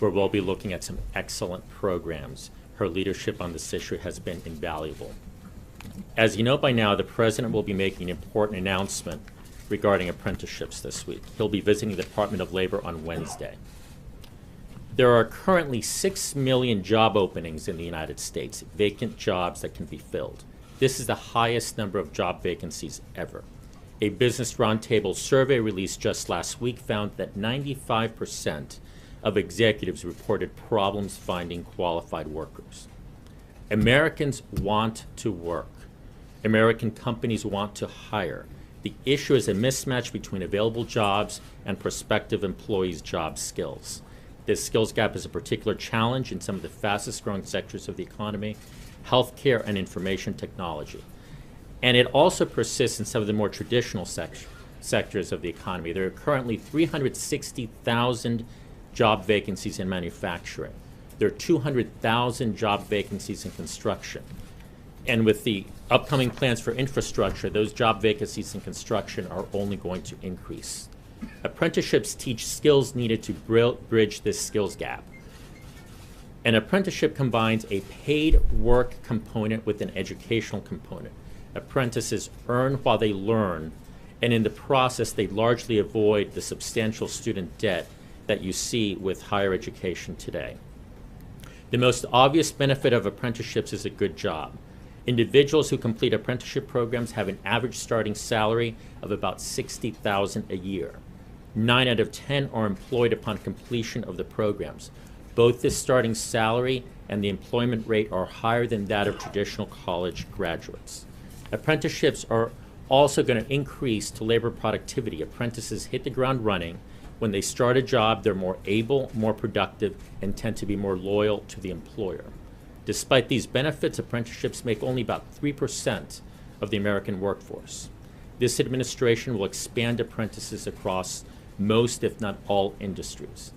where we'll be looking at some excellent programs. Her leadership on this issue has been invaluable. As you know by now, the President will be making an important announcement regarding apprenticeships this week. He'll be visiting the Department of Labor on Wednesday. There are currently 6 million job openings in the United States, vacant jobs that can be filled. This is the highest number of job vacancies ever. A Business Roundtable survey released just last week found that 95% of executives reported problems finding qualified workers. Americans want to work. American companies want to hire. The issue is a mismatch between available jobs and prospective employees' job skills. This skills gap is a particular challenge in some of the fastest growing sectors of the economy, healthcare and information technology. And it also persists in some of the more traditional sectors of the economy. There are currently 360,000 job vacancies in manufacturing. There are 200,000 job vacancies in construction. And with the upcoming plans for infrastructure, those job vacancies in construction are only going to increase. Apprenticeships teach skills needed to bridge this skills gap. An apprenticeship combines a paid work component with an educational component. Apprentices earn while they learn, and in the process, they largely avoid the substantial student debt that you see with higher education today. The most obvious benefit of apprenticeships is a good job. Individuals who complete apprenticeship programs have an average starting salary of about $60,000 a year. 9 out of 10 are employed upon completion of the programs. Both the starting salary and the employment rate are higher than that of traditional college graduates. Apprenticeships are also going to increase to labor productivity. Apprentices hit the ground running. When they start a job, they're more able, more productive, and tend to be more loyal to the employer. Despite these benefits, apprenticeships make only about 3% of the American workforce. This administration will expand apprentices across most, if not all, industries.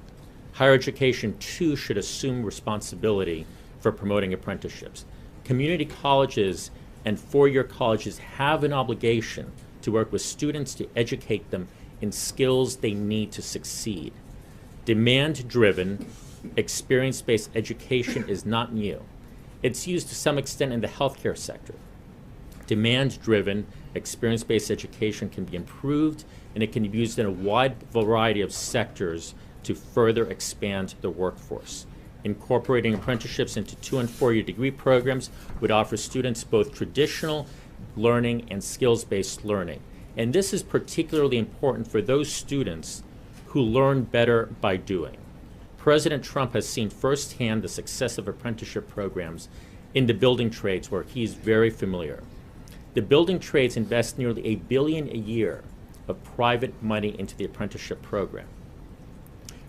Higher education, too, should assume responsibility for promoting apprenticeships. Community colleges and four-year colleges have an obligation to work with students to educate them in skills they need to succeed. Demand-driven, experience-based education is not new. It's used to some extent in the healthcare sector. Demand-driven, experience-based education can be improved, and it can be used in a wide variety of sectors to further expand the workforce. Incorporating apprenticeships into 2- and 4-year degree programs would offer students both traditional learning and skills-based learning. And this is particularly important for those students who learn better by doing. President Trump has seen firsthand the success of apprenticeship programs in the building trades, where he's very familiar. The building trades invest nearly $1 billion a year of private money into the apprenticeship program.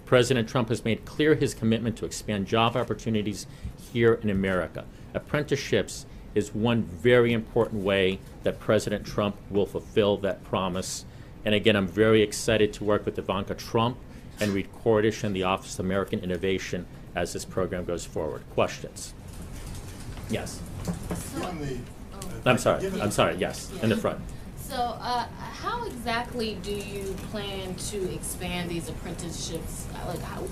President Trump has made clear his commitment to expand job opportunities here in America. Apprenticeships is one very important way that President Trump will fulfill that promise. And again, I'm very excited to work with Ivanka Trump and Reed Cordish and the Office of American Innovation as this program goes forward. Questions? Yes. I'm sorry, yes, in the front. So how exactly do you plan to expand these apprenticeships?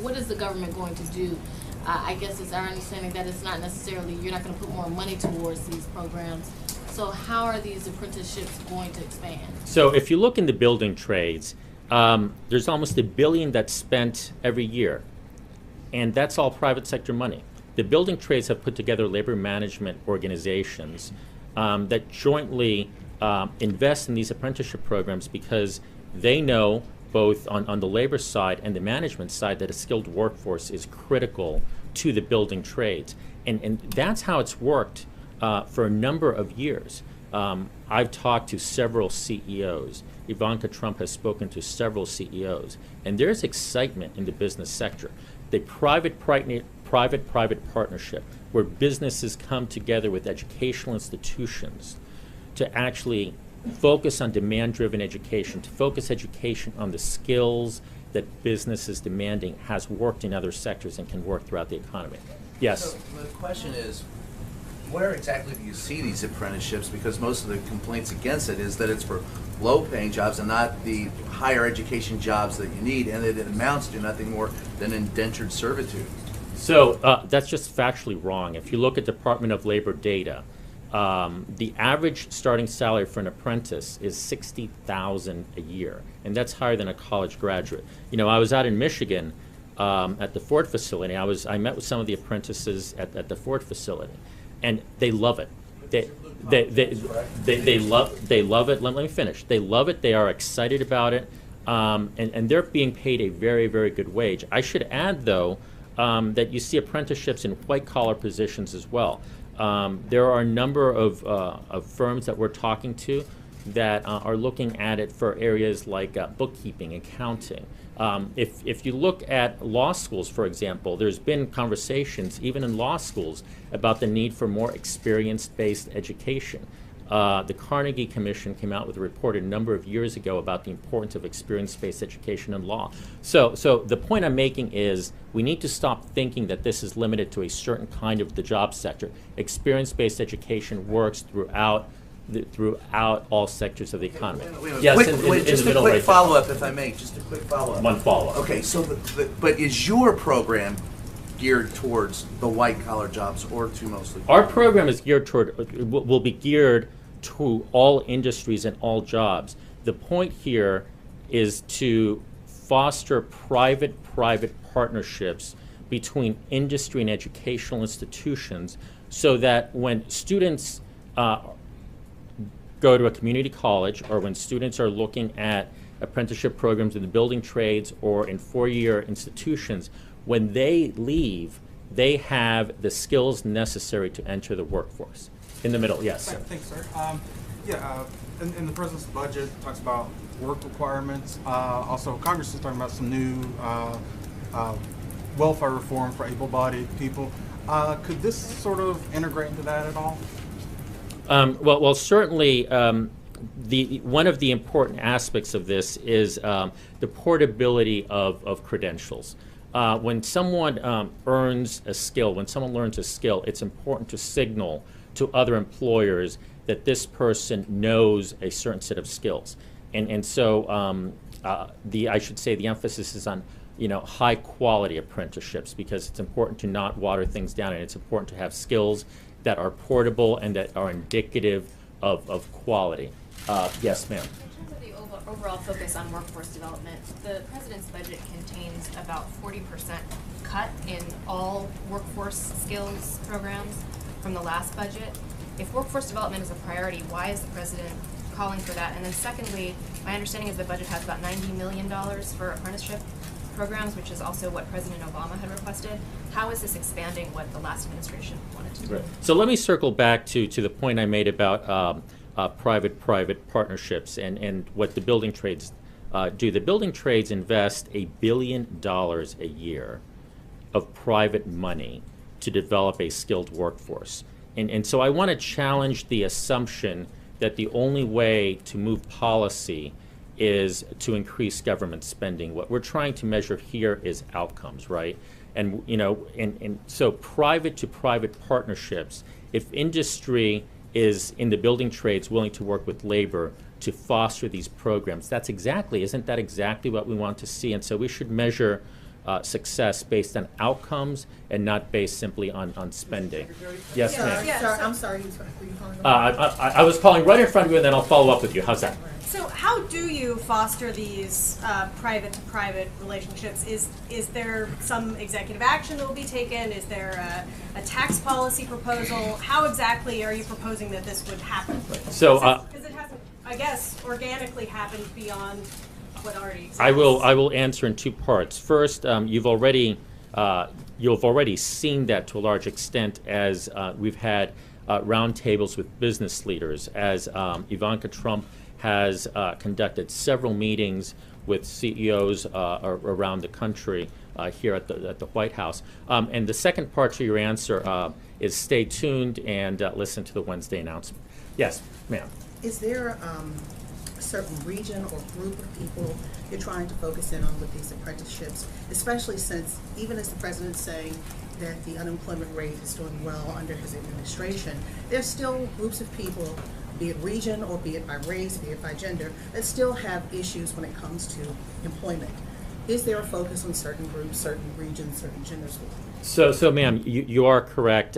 What is the government going to do? I guess it's our understanding that it's not necessarily, you're not going to put more money towards these programs. So how are these apprenticeships going to expand? So if you look in the building trades, there's almost $1 billion that's spent every year, and that's all private sector money. The building trades have put together labor management organizations that jointly invest in these apprenticeship programs because they know both on the labor side and the management side that a skilled workforce is critical to the building trades. And that's how it's worked for a number of years. I've talked to several CEOs. Ivanka Trump has spoken to several CEOs. And there's excitement in the business sector. The private-private partnership where businesses come together with educational institutions to actually focus on demand-driven education, to focus education on the skills that business is demanding, has worked in other sectors and can work throughout the economy. Yes? So the question is, Where exactly do you see these apprenticeships? Because most of the complaints against it is that it's for low-paying jobs and not the higher education jobs that you need, and that it amounts to nothing more than indentured servitude. So that's just factually wrong. If you look at Department of Labor data, the average starting salary for an apprentice is $60,000 a year, and that's higher than a college graduate. You know, I was out in Michigan at the Ford facility. I met with some of the apprentices at the Ford facility, and they love it. They love it. Let me finish. They love it. They are excited about it, and they're being paid a very, very good wage. I should add, though, that you see apprenticeships in white-collar positions as well. There are a number of firms that we're talking to that are looking at it for areas like bookkeeping, accounting. If you look at law schools, for example, there's been conversations, even in law schools, about the need for more experience-based education. The Carnegie Commission came out with a report a number of years ago about the importance of experience-based education in law. So the point I'm making is we need to stop thinking that this is limited to a certain kind of the job sector. Experience-based education works throughout all sectors of the economy. Yes, Just a quick follow-up, if I may. Just a quick follow-up. One follow-up. Okay, so but is your program geared towards the white-collar jobs or to mostly? Our program is geared will be geared to all industries and all jobs. The point here is to foster private partnerships between industry and educational institutions so that when students go to a community college, or when students are looking at apprenticeship programs in the building trades or in four-year institutions, when they leave, they have the skills necessary to enter the workforce. In the middle, yes. Thanks, sir. In the president's budget, talks about work requirements. Also, Congress is talking about some new welfare reform for able-bodied people. Could this sort of integrate into that at all? Well, certainly, one of the important aspects of this is the portability of credentials. When someone earns a skill, when someone learns a skill, it's important to signal to other employers that this person knows a certain set of skills. And so I should say the emphasis is on high quality apprenticeships, because it's important to not water things down, and it's important to have skills that are portable and that are indicative of quality. Yes, ma'am. In terms of the overall focus on workforce development, the president's budget contains about 40% cut in all workforce skills programs from the last budget. If workforce development is a priority, why is the president calling for that? And then secondly, my understanding is the budget has about $90 million for apprenticeship programs, which is also what President Obama had requested. How is this expanding what the last administration wanted to do? Right. So let me circle back to the point I made about private partnerships and what the building trades do. The building trades invest $1 billion a year of private money to develop a skilled workforce. And so I want to challenge the assumption that the only way to move policy is to increase government spending. What we're trying to measure here is outcomes, right? And and so private to private partnerships, if industry is in the building trades willing to work with labor to foster these programs, isn't that exactly what we want to see? And so we should measure success based on outcomes and not based simply on spending. Yes, ma'am. Yeah, I'm sorry. Were you calling? I was calling right in front of you, and then I'll follow up with you. How's that? So how do you foster these private-to-private relationships? Is there some executive action that will be taken? Is there a tax policy proposal? How exactly are you proposing that this would happen? So, because it hasn't, I guess, organically happened beyond what already exists. I will answer in two parts. First, you've already seen that to a large extent as we've had roundtables with business leaders, as Ivanka Trump has conducted several meetings with CEOs around the country here at the White House. And the second part to your answer is stay tuned and listen to the Wednesday announcement. Yes, ma'am. Is there certain region or group of people you're trying to focus in on with these apprenticeships, especially since, even as the president's saying that the unemployment rate is doing well under his administration, there's still groups of people, be it region or be it by race, be it by gender, that still have issues when it comes to employment. Is there a focus on certain groups, certain regions, certain genders? So ma'am, you are correct.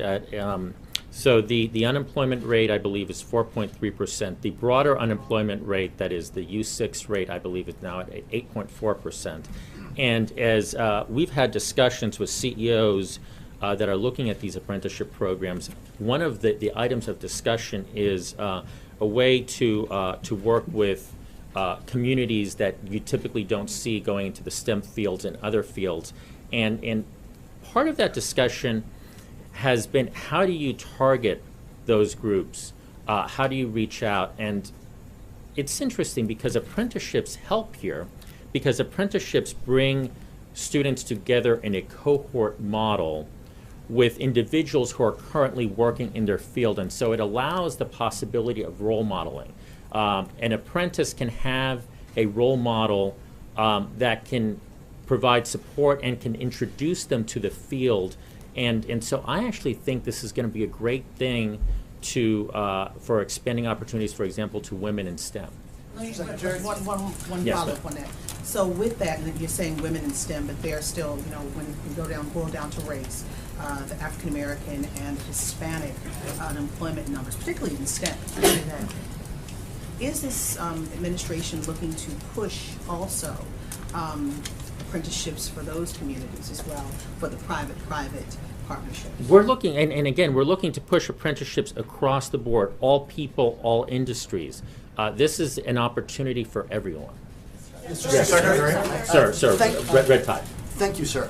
So the unemployment rate, I believe, is 4.3%. The broader unemployment rate, that is the U6 rate, I believe is now at 8.4%. And as we've had discussions with CEOs that are looking at these apprenticeship programs, one of the items of discussion is a way to work with communities that you typically don't see going into the STEM fields and other fields. And part of that discussion has been, how do you target those groups? How do you reach out? And it's interesting because apprenticeships help here, because apprenticeships bring students together in a cohort model with individuals who are currently working in their field, and so it allows the possibility of role modeling. An apprentice can have a role model that can provide support and can introduce them to the field. And so I actually think this is going to be a great thing for expanding opportunities, for example, to women in STEM. Secretary, one Yes, follow-up ma'am. on that. So with that, and you're saying women in STEM, but they're still, when you boil down to race, the African American and Hispanic unemployment numbers, particularly in STEM. Is this administration looking to push also apprenticeships for those communities as well, for the private partnerships? We're looking, and again, we're looking to push apprenticeships across the board, all people, all industries. This is an opportunity for everyone. Mr. Secretary. Sir, red tie. Thank you, sir.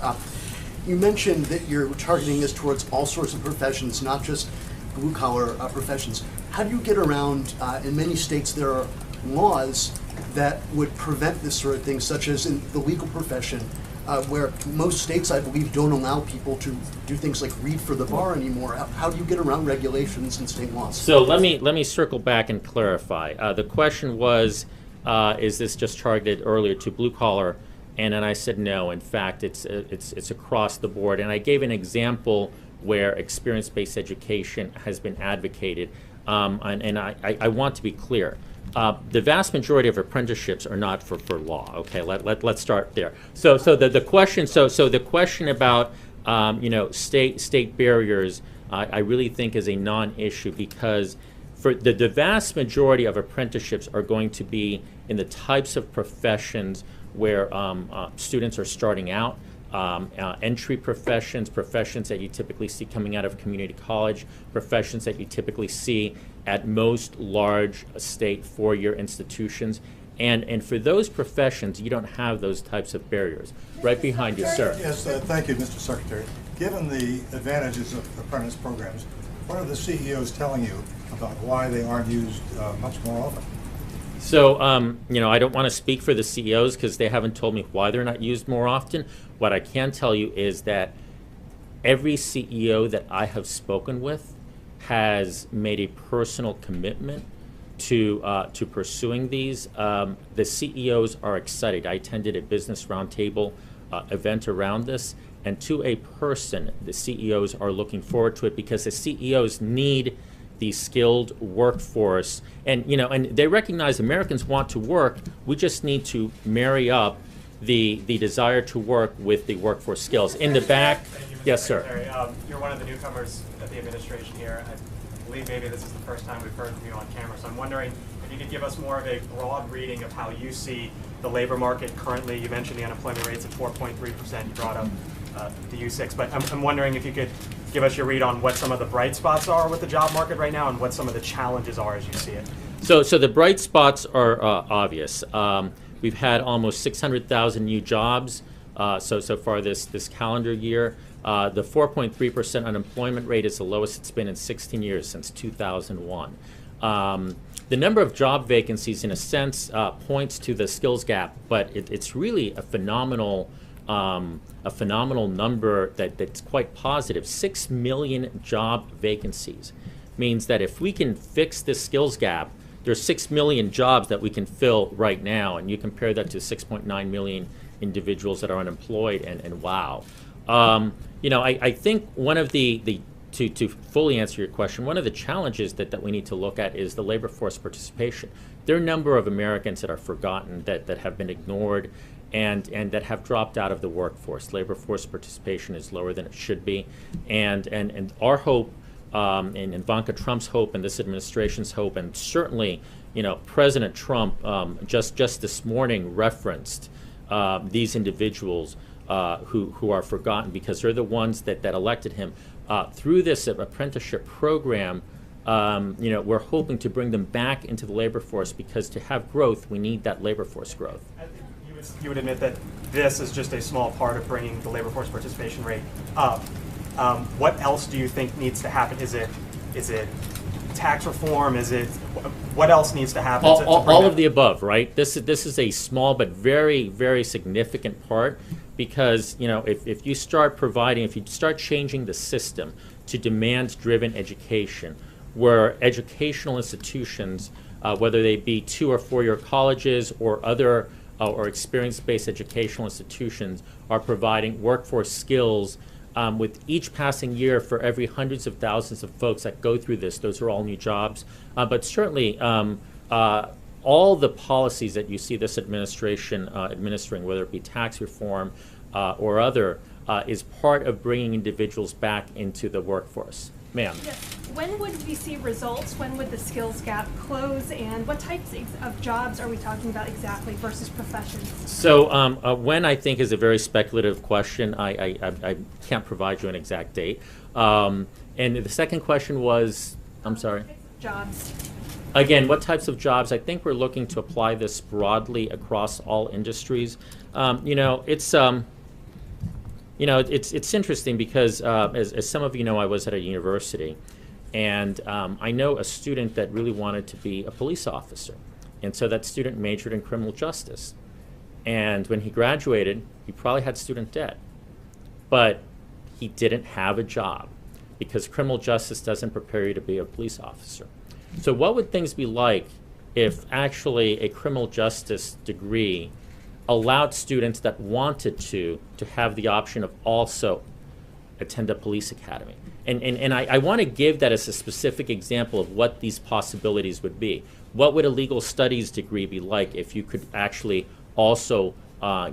You mentioned that you're targeting this towards all sorts of professions, not just blue-collar professions. How do you get around, in many states there are laws that would prevent this sort of thing, such as in the legal profession, where most states, I believe, don't allow people to do things like read for the bar anymore? How do you get around regulations and state laws? So let me circle back and clarify. The question was, is this just targeted earlier to blue collar? And then I said no. In fact, it's across the board. And I gave an example where experience-based education has been advocated. And I want to be clear. The vast majority of apprenticeships are not for law. Okay, let's start there. So the question about state barriers, I really think is a non-issue, because for the vast majority of apprenticeships are going to be in the types of professions where students are starting out. Entry professions that you typically see coming out of community college, professions that you typically see at most large state four-year institutions. And for those professions, you don't have those types of barriers. Right behind you, sir. Yes, thank you, Mr. Secretary. Given the advantages of apprentice programs, what are the CEOs telling you about why they aren't used much more often? So, I don't want to speak for the CEOs because they haven't told me why they're not used more often. What I can tell you is that every CEO that I have spoken with has made a personal commitment to pursuing these. The CEOs are excited. I attended a business roundtable event around this, and to a person, the CEOs are looking forward to it, because the CEOs need the skilled workforce, and they recognize Americans want to work. We just need to marry up the desire to work with the workforce skills. In the back, yes, sir. You're one of the newcomers at the administration here. I believe maybe this is the first time we've heard from you on camera, so I'm wondering if you could give us more of a broad reading of how you see the labor market currently. You mentioned the unemployment rate's at 4.3%. You brought up the U6, but I'm wondering if you could give us your read on what some of the bright spots are with the job market right now and what some of the challenges are as you see it. So the bright spots are obvious. We've had almost 600,000 new jobs so far this calendar year. The 4.3% unemployment rate is the lowest it's been in 16 years, since 2001. The number of job vacancies, in a sense, points to the skills gap, but it's really a phenomenal number that's quite positive. 6 million job vacancies means that if we can fix this skills gap, there's 6 million jobs that we can fill right now, and you compare that to 6.9 million individuals that are unemployed, and wow. You know, I think one of to fully answer your question, one of the challenges that we need to look at is the labor force participation. There are a number of Americans that are forgotten, that have been ignored, and that have dropped out of the workforce. Labor force participation is lower than it should be, and our hope, and Ivanka Trump's hope, and this administration's hope, and certainly, you know, President Trump just this morning referenced these individuals who are forgotten, because they're the ones that elected him. Through this apprenticeship program, you know, we're hoping to bring them back into the labor force, because to have growth, we need that labor force growth. I think you would admit that this is just a small part of bringing the labor force participation rate up. What else do you think needs to happen? Is it tax reform? Is it, what else needs to happen? All of the above, right? This is a small but very, very significant part, because, you know, if you start providing, if you start changing the system to demand-driven education, where educational institutions, whether they be 2- or 4-year colleges or other or experience-based educational institutions, are providing workforce skills with each passing year, for every hundreds of thousands of folks that go through this, those are all new jobs. But certainly, all the policies that you see this administration administering, whether it be tax reform or other, is part of bringing individuals back into the workforce. Ma'am. Yes. When would we see results? When would the skills gap close? And what types of jobs are we talking about exactly versus professions? So when, I think, is a very speculative question. I can't provide you an exact date. And the second question was, I'm sorry? Jobs. Again, what types of jobs? I think we're looking to apply this broadly across all industries. You know, it's interesting, because as some of you know, I was at a university, and I know a student that really wanted to be a police officer, and so that student majored in criminal justice. And when he graduated, he probably had student debt, but he didn't have a job, because criminal justice doesn't prepare you to be a police officer. So what would things be like if actually a criminal justice degree allowed students that wanted to have the option of also attend a police academy? And I want to give that as a specific example of what these possibilities would be. What would a legal studies degree be like if you could actually also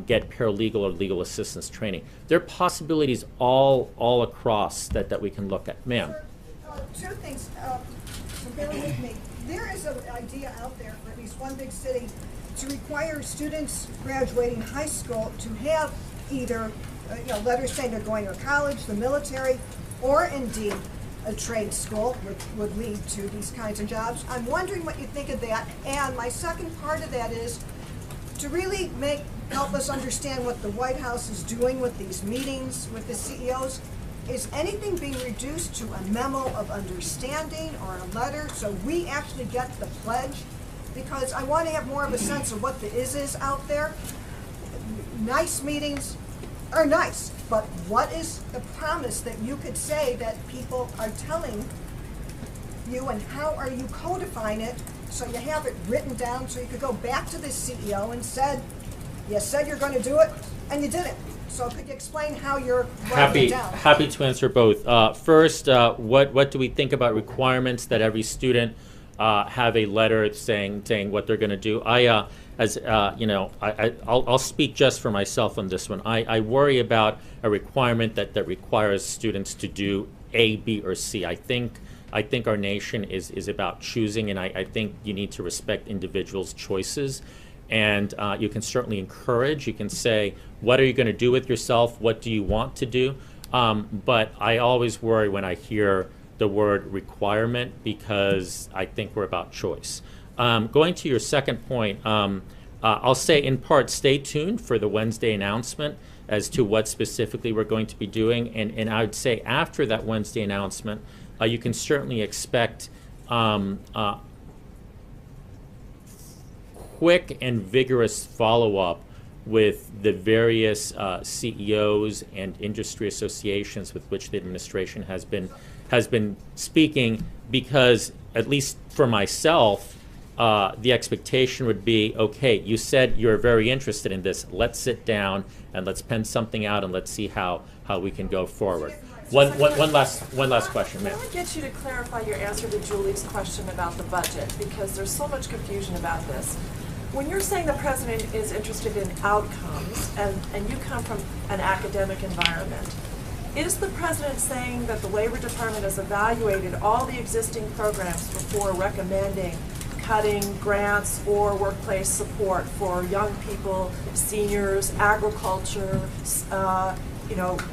get paralegal or legal assistance training? There are possibilities all across that we can look at. Ma'am. Two things, so bear with me. There is an idea out there for at least one big city to require students graduating high school to have either letters saying they're going to college, the military, or indeed a trade school, which would lead to these kinds of jobs. I'm wondering what you think of that. And my second part of that is to really help us understand what the White House is doing with these meetings with the CEOs. Is anything being reduced to a memo of understanding or a letter, so we actually get the pledge? Because I want to have more of a sense of what the is out there. Nice meetings are nice, but what is the promise that you could say that people are telling you, and how are you codifying it so you have it written down so you could go back to the CEO and you said you're going to do it and you didn't. So could you explain how you're writing it down? Happy to answer both. First, what do we think about requirements that every student have a letter saying what they're going to do? I'll speak just for myself on this one. I worry about a requirement that requires students to do A, B, or C. I think our nation is about choosing, and I think you need to respect individuals' choices. And you can certainly encourage. You can say, what are you going to do with yourself? What do you want to do? But I always worry when I hear the word requirement, because I think we're about choice. Going to your second point, I'll say in part, stay tuned for the Wednesday announcement as to what specifically we're going to be doing. And I would say after that Wednesday announcement, you can certainly expect quick and vigorous follow-up with the various CEOs and industry associations with which the administration has been speaking, because at least for myself, the expectation would be, okay, you said you're very interested in this. Let's sit down and let's pen something out and let's see how we can go forward. One last question, ma'am. I want to get you to clarify your answer to Julie's question about the budget, because there's so much confusion about this. When you're saying the president is interested in outcomes, and you come from an academic environment, is the president saying that the Labor Department has evaluated all the existing programs before recommending cutting grants or workplace support for young people, seniors, agriculture,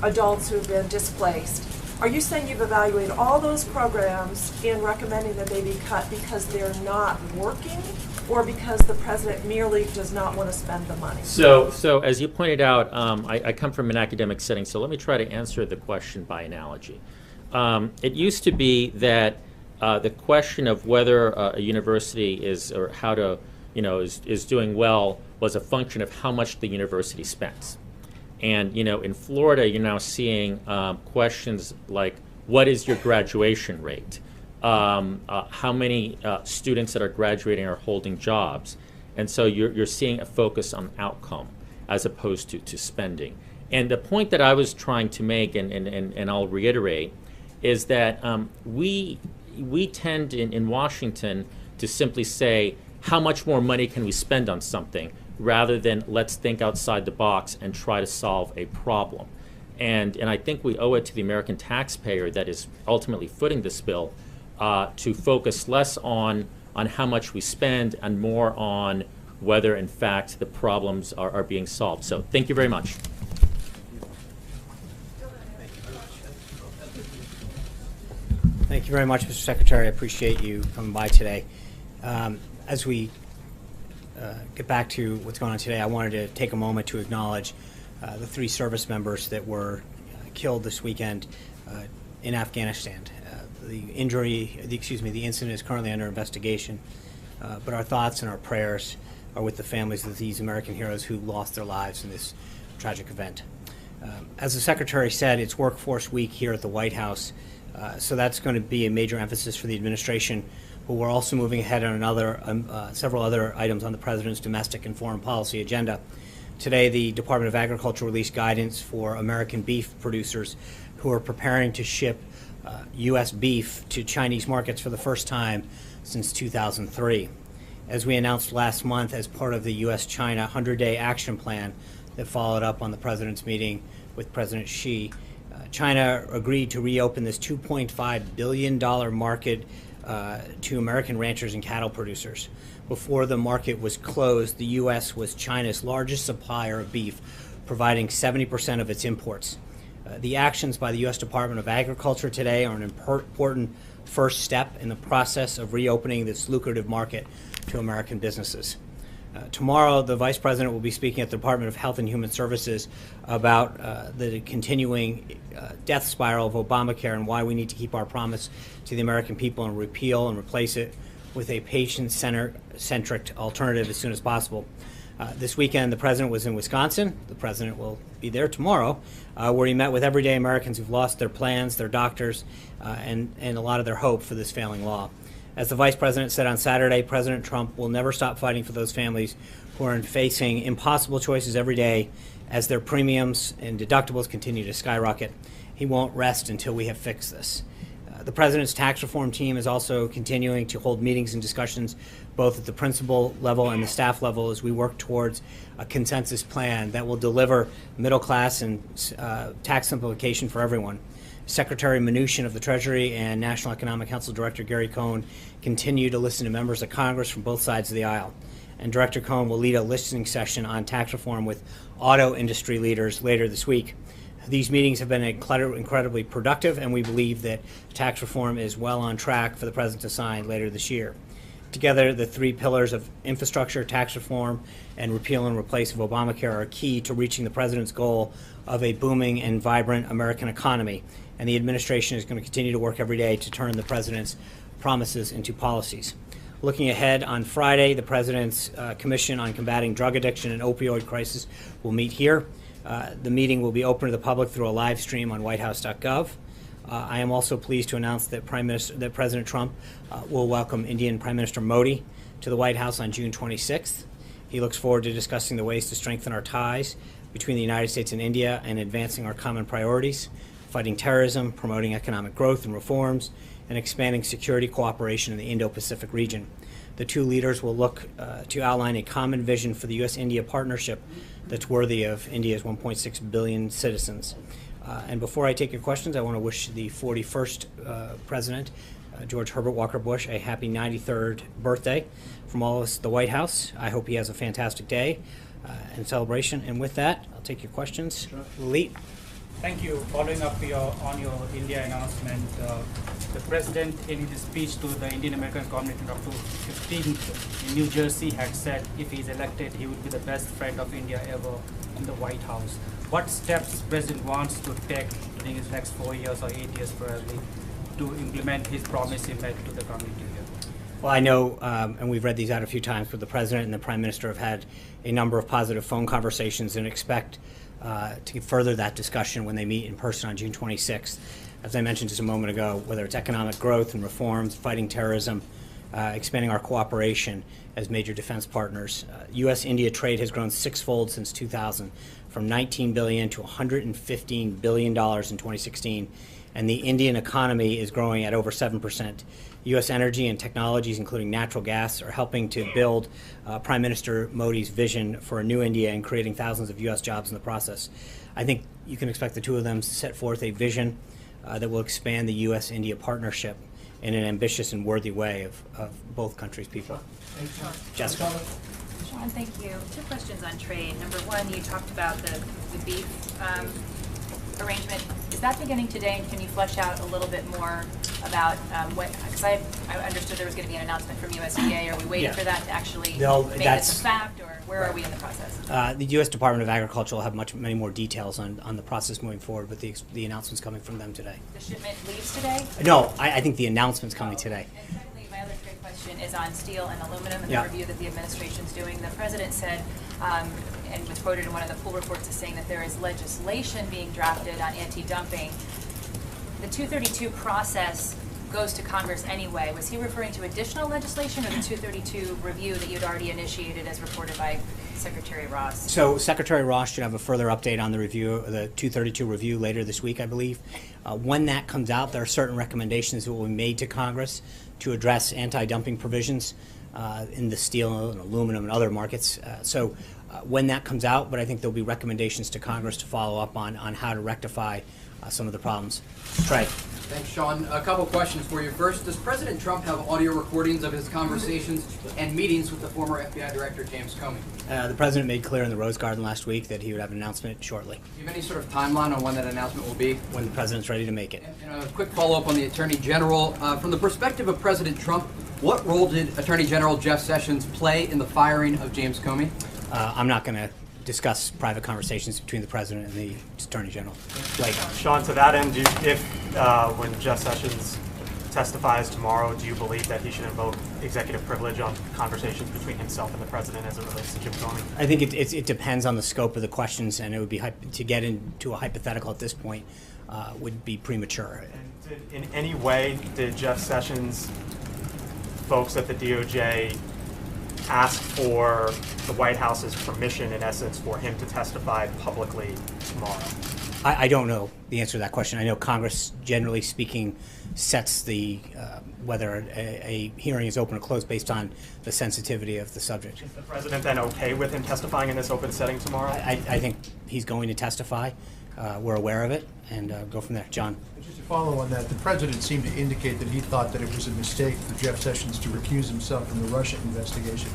adults who have been displaced? Are you saying you've evaluated all those programs in recommending that they be cut because they're not working, or because the president merely does not want to spend the money? So as you pointed out, I come from an academic setting, so let me try to answer the question by analogy. It used to be that the question of whether a university is doing well was a function of how much the university spends. And in Florida, you're now seeing questions like, what is your graduation rate? How many students that are graduating are holding jobs? And so you're seeing a focus on outcome as opposed to spending. And the point that I was trying to make, and I'll reiterate, is that we tend in Washington to simply say, how much more money can we spend on something, rather than let's think outside the box and try to solve a problem. And I think we owe it to the American taxpayer that is ultimately footing this bill to focus less on how much we spend and more on whether, in fact, the problems are being solved. So thank you very much. Thank you very much, Mr. Secretary. I appreciate you coming by today. As we get back to what's going on today, I wanted to take a moment to acknowledge the 3 service members that were killed this weekend in Afghanistan. The incident is currently under investigation, but our thoughts and our prayers are with the families of these American heroes who lost their lives in this tragic event. As the Secretary said, it's Workforce Week here at the White House, so that's going to be a major emphasis for the administration. But we're also moving ahead on several other items on the President's domestic and foreign policy agenda. Today, the Department of Agriculture released guidance for American beef producers who are preparing to ship U.S. beef to Chinese markets for the first time since 2003. As we announced last month as part of the U.S.-China 100-day action plan that followed up on the President's meeting with President Xi, China agreed to reopen this $2.5 billion market to American ranchers and cattle producers. Before the market was closed, the U.S. was China's largest supplier of beef, providing 70% of its imports. The actions by the U.S. Department of Agriculture today are an important first step in the process of reopening this lucrative market to American businesses. Tomorrow, the Vice President will be speaking at the Department of Health and Human Services about the continuing death spiral of Obamacare and why we need to keep our promise to the American people and repeal and replace it with a patient-centric alternative as soon as possible. This weekend, the President was in Wisconsin. The President will be there tomorrow, where he met with everyday Americans who've lost their plans, their doctors, and a lot of their hope for this failing law. As the Vice President said on Saturday, President Trump will never stop fighting for those families who are facing impossible choices every day as their premiums and deductibles continue to skyrocket. He won't rest until we have fixed this. The President's tax reform team is also continuing to hold meetings and discussions both at the principal level and the staff level as we work towards a consensus plan that will deliver middle class and tax simplification for everyone. Secretary Mnuchin of the Treasury and National Economic Council Director Gary Cohn continue to listen to members of Congress from both sides of the aisle. And Director Cohn will lead a listening session on tax reform with auto industry leaders later this week. These meetings have been incredibly productive, and we believe that tax reform is well on track for the President to sign later this year. Together, the 3 pillars of infrastructure, tax reform, and repeal and replace of Obamacare are key to reaching the President's goal of a booming and vibrant American economy. And the administration is going to continue to work every day to turn the President's promises into policies. Looking ahead, on Friday, the President's Commission on Combating Drug Addiction and Opioid Crisis will meet here. The meeting will be open to the public through a live stream on whitehouse.gov. I am also pleased to announce that President Trump will welcome Indian Prime Minister Modi to the White House on June 26th. He looks forward to discussing the ways to strengthen our ties between the United States and India and advancing our common priorities, fighting terrorism, promoting economic growth and reforms, and expanding security cooperation in the Indo-Pacific region. The two leaders will look to outline a common vision for the U.S.-India partnership that's worthy of India's 1.6 billion citizens. And before I take your questions, I want to wish the 41st President, George Herbert Walker Bush, a happy 93rd birthday from all of us at the White House. I hope he has a fantastic day and celebration. And with that, I'll take your questions. Lalit. Thank you. Following up on your India announcement, the President in his speech to the Indian American community on October 15th in New Jersey had said if he is elected, he would be the best friend of India ever in the White House. What steps the President wants to take during his next 4 years or 8 years probably to implement his promise he made to the community here? Well, I know, and we've read these out a few times, but the President and the Prime Minister have had a number of positive phone conversations and expect to further that discussion when they meet in person on June 26th. As I mentioned just a moment ago, whether it's economic growth and reforms, fighting terrorism, expanding our cooperation as major defense partners. U.S.-India trade has grown sixfold since 2000, from $19 billion to $115 billion in 2016, and the Indian economy is growing at over 7%. U.S. energy and technologies, including natural gas, are helping to build Prime Minister Modi's vision for a new India and creating thousands of U.S. jobs in the process. I think you can expect the two of them to set forth a vision that will expand the U.S.-India partnership in an ambitious and worthy way of both countries' people. Jessica. Sean, thank you. 2 questions on trade. Number one, you talked about the beef arrangement. Is that beginning today, and can you flesh out a little bit more about what, because I understood there was going to be an announcement from USDA. Are we waiting for that to actually make this a fact, or where are we in the process? The U.S. Department of Agriculture will have many more details on the process moving forward, but the announcement's coming from them today. The shipment leaves today? No, I think the announcement's coming today. And secondly, my other trade question is on steel and aluminum and the review that the administration's doing. The President said, and was quoted in one of the pool reports as saying that there is legislation being drafted on anti-dumping. The 232 process goes to Congress anyway. Was he referring to additional legislation or the 232 review that you'd already initiated as reported by Secretary Ross? So Secretary Ross should have a further update on the review, the 232 review later this week, I believe. When that comes out, there are certain recommendations that will be made to Congress to address anti-dumping provisions in the steel and aluminum and other markets. When that comes out, but I think there'll be recommendations to Congress to follow up on how to rectify some of the problems. Trey. Thanks, Sean. A couple questions for you. First, does President Trump have audio recordings of his conversations and meetings with the former FBI Director James Comey? The President made clear in the Rose Garden last week that he would have an announcement shortly. Do you have any sort of timeline on when that announcement will be? When the President's ready to make it. And a quick follow-up on the Attorney General. From the perspective of President Trump, what role did Attorney General Jeff Sessions play in the firing of James Comey? I'm not going to discuss private conversations between the President and the Attorney General. Blake. Sean, to that end, when Jeff Sessions testifies tomorrow, do you believe that he should invoke executive privilege on conversations between himself and the President as it relates to Jim Comey? I think it depends on the scope of the questions, and it would be to get into a hypothetical at this point would be premature. And in any way, did Jeff Sessions, folks at the DOJ, ask for the White House's permission, in essence, for him to testify publicly tomorrow? I don't know the answer to that question. I know Congress, generally speaking, sets the whether a hearing is open or closed based on the sensitivity of the subject. Is the President then okay with him testifying in this open setting tomorrow? I think he's going to testify. We're aware of it, and go from there. John. Just to follow on that, the President seemed to indicate that he thought that it was a mistake for Jeff Sessions to recuse himself from the Russia investigation.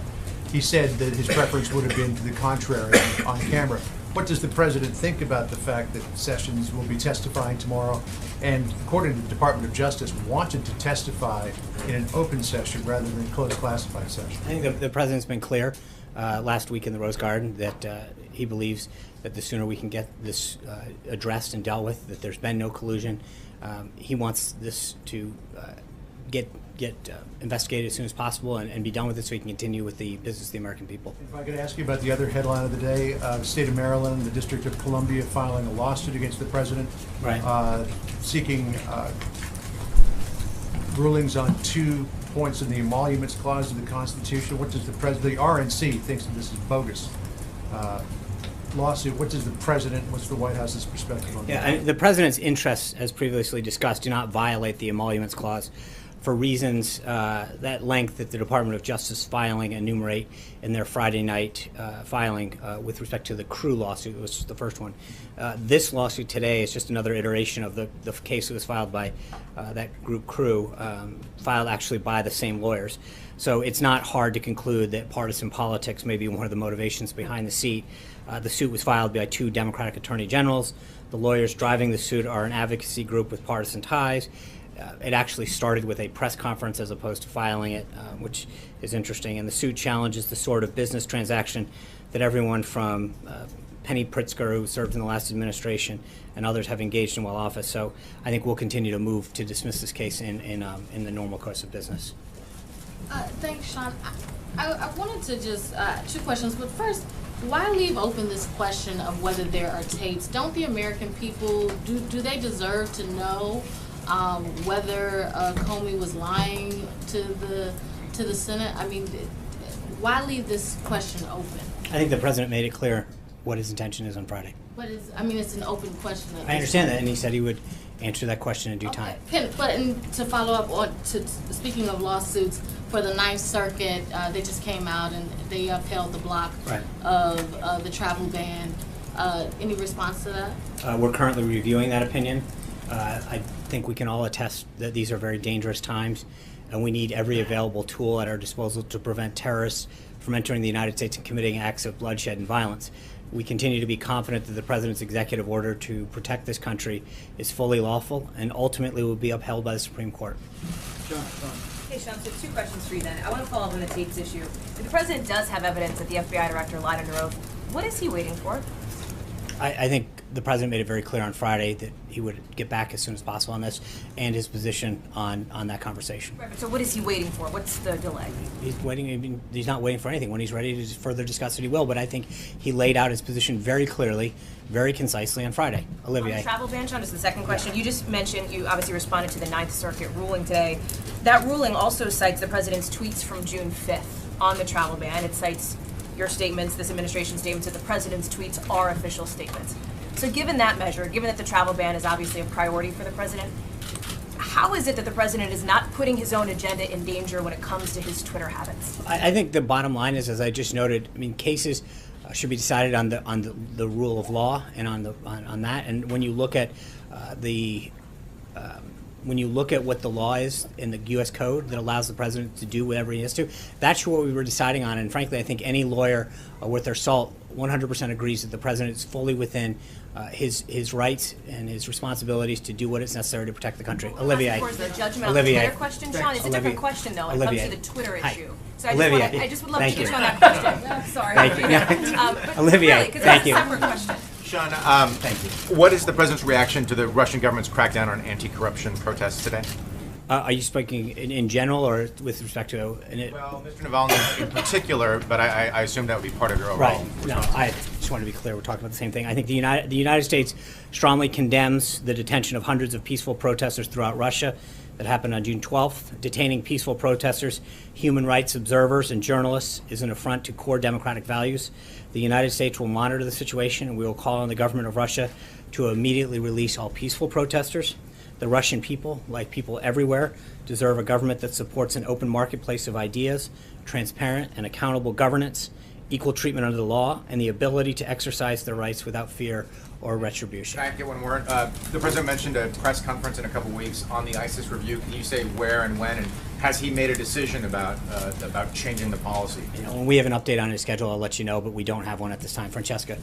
He said that his preference would have been to the contrary on camera. What does the President think about the fact that Sessions will be testifying tomorrow and, according to the Department of Justice, wanted to testify in an open session rather than a closed classified session? I think the President's been clear last week in the Rose Garden that he believes that the sooner we can get this addressed and dealt with, that there's been no collusion. He wants this to get investigated as soon as possible and be done with it so he can continue with the business of the American people. If I could ask you about the other headline of the day, the state of Maryland, the District of Columbia filing a lawsuit against the President, seeking rulings on 2 points in the emoluments clause of the Constitution? What does the RNC thinks that this is bogus lawsuit? What does the president, what's the White House's perspective on that? The president's interests, as previously discussed, do not violate the emoluments clause for reasons that length that the Department of Justice filing enumerate in their Friday night filing with respect to the Crew lawsuit, which was the first one. This lawsuit today is just another iteration of the case that was filed by that group Crew, filed actually by the same lawyers. So it's not hard to conclude that partisan politics may be one of the motivations behind the suit. The suit was filed by 2 Democratic attorney generals. The lawyers driving the suit are an advocacy group with partisan ties. It actually started with a press conference as opposed to filing it, which is interesting. And the suit challenges the sort of business transaction that everyone from Penny Pritzker, who served in the last administration, and others have engaged in while office. So I think we'll continue to move to dismiss this case in the normal course of business. Thanks, Sean. I wanted to just, 2 questions, but first, why leave open this question of whether there are tapes? Don't the American people, do they deserve to know whether Comey was lying to the Senate? I mean, why leave this question open? I think the president made it clear what his intention is on Friday. But it's an open question. I understand that, and he said he would answer that question in due time. To follow up on, speaking of lawsuits, for the Ninth Circuit, they just came out and they upheld the block of the travel ban. Any response to that? We're currently reviewing that opinion. I think we can all attest that these are very dangerous times, and we need every available tool at our disposal to prevent terrorists from entering the United States and committing acts of bloodshed and violence. We continue to be confident that the President's executive order to protect this country is fully lawful and ultimately will be upheld by the Supreme Court. Hey, Sean, so 2 questions for you then. I want to follow up on the tapes issue. If the President does have evidence that the FBI director lied under oath, what is he waiting for? I think the President made it very clear on Friday that he would get back as soon as possible on this and his position on that conversation. Right, but so what is he waiting for? What's the delay? He's waiting. I mean, he's not waiting for anything. When he's ready to further discuss it, he will. But I think he laid out his position very clearly, very concisely on Friday. Olivia. On the travel ban, Sean, just the second question. You just mentioned, you obviously responded to the Ninth Circuit ruling today. That ruling also cites the President's tweets from June 5th on the travel ban. It cites your statements, this administration statements, that the President's tweets are official statements. So given that measure, given that the travel ban is obviously a priority for the President, how is it that the President is not putting his own agenda in danger when it comes to his Twitter habits? I think the bottom line is, as I just noted, I mean, cases should be decided on the rule of law and on that. And when you look at when you look at what the law is in the U.S. Code that allows the President to do whatever he has to, that's what we were deciding on. And frankly, I think any lawyer worth their salt 100% agrees that the President is fully within his rights and his responsibilities to do what is necessary to protect the country. Olivia. Of course, the judgment on the Twitter question, Sean, it's a different question, though. It comes to the Twitter issue. So I just would love to get you on that question. Sorry. Olivia, thank you. Separate question. Sean, thank you. What is the President's reaction to the Russian government's crackdown on anti-corruption protests today? Are you speaking in general or with respect to? Well, Mr. Navalny in particular, but I assume that would be part of your overall. Right. No, I just want to be clear. We're talking about the same thing. I think the United States strongly condemns the detention of hundreds of peaceful protesters throughout Russia that happened on June 12th. Detaining peaceful protesters, human rights observers, and journalists is an affront to core democratic values. The United States will monitor the situation, and we will call on the government of Russia to immediately release all peaceful protesters. The Russian people, like people everywhere, deserve a government that supports an open marketplace of ideas, transparent and accountable governance, equal treatment under the law, and the ability to exercise their rights without fear or retribution. Can I get one more? The President mentioned a press conference in a couple weeks on the ISIS review. Can you say where and when, and has he made a decision about changing the policy? When we have an update on his schedule, I'll let you know, but we don't have one at this time. Francesca.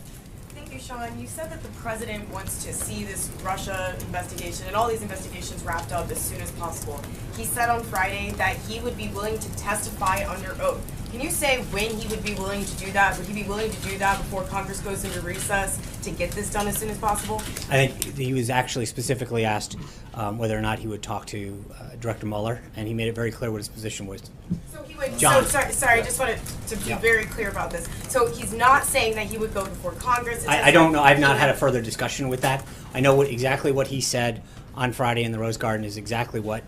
Thank you, Sean. You said that the President wants to see this Russia investigation and all these investigations wrapped up as soon as possible. He said on Friday that he would be willing to testify under oath. Can you say when he would be willing to do that? Would he be willing to do that before Congress goes into recess to get this done as soon as possible? I think he was actually specifically asked whether or not he would talk to Director Mueller, and he made it very clear what his position was. So he would. John. So sorry. I just wanted to be very clear about this. So he's not saying that he would go before Congress. I don't know. I've not had a further discussion with that. I know exactly what he said on Friday in the Rose Garden is exactly what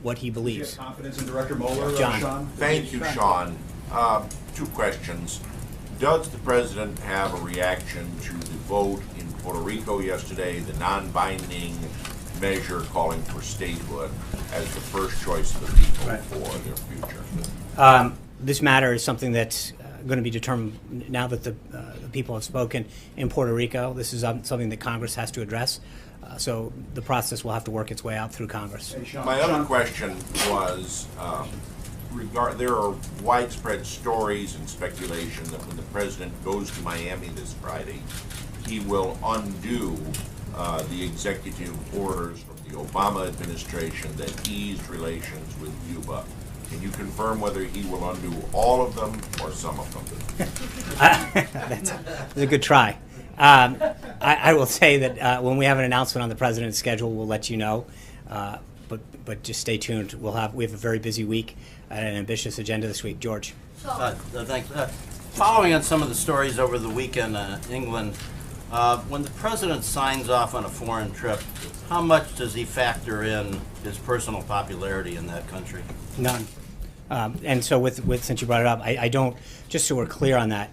what he believes. Do you have confidence in Director Mueller, John. Sean? Thank you, Sean. Two questions. Does the president have a reaction to the vote in Puerto Rico yesterday, the non-binding measure calling for statehood as the first choice of the people for their future? This matter is something that's going to be determined now that the people have spoken in Puerto Rico. This is something that Congress has to address. So the process will have to work its way out through Congress. My other question was, there are widespread stories and speculation that when the president goes to Miami this Friday, he will undo the executive orders from the Obama administration that eased relations with Cuba. Can you confirm whether he will undo all of them or some of them? That's a good try. I will say that when we have an announcement on the president's schedule, we'll let you know. But just stay tuned. We have a very busy week and an ambitious agenda this week. George. Thanks. Following on some of the stories over the weekend in England, when the president signs off on a foreign trip, how much does he factor in his personal popularity in that country? None. And so since you brought it up, I don't, just so we're clear on that,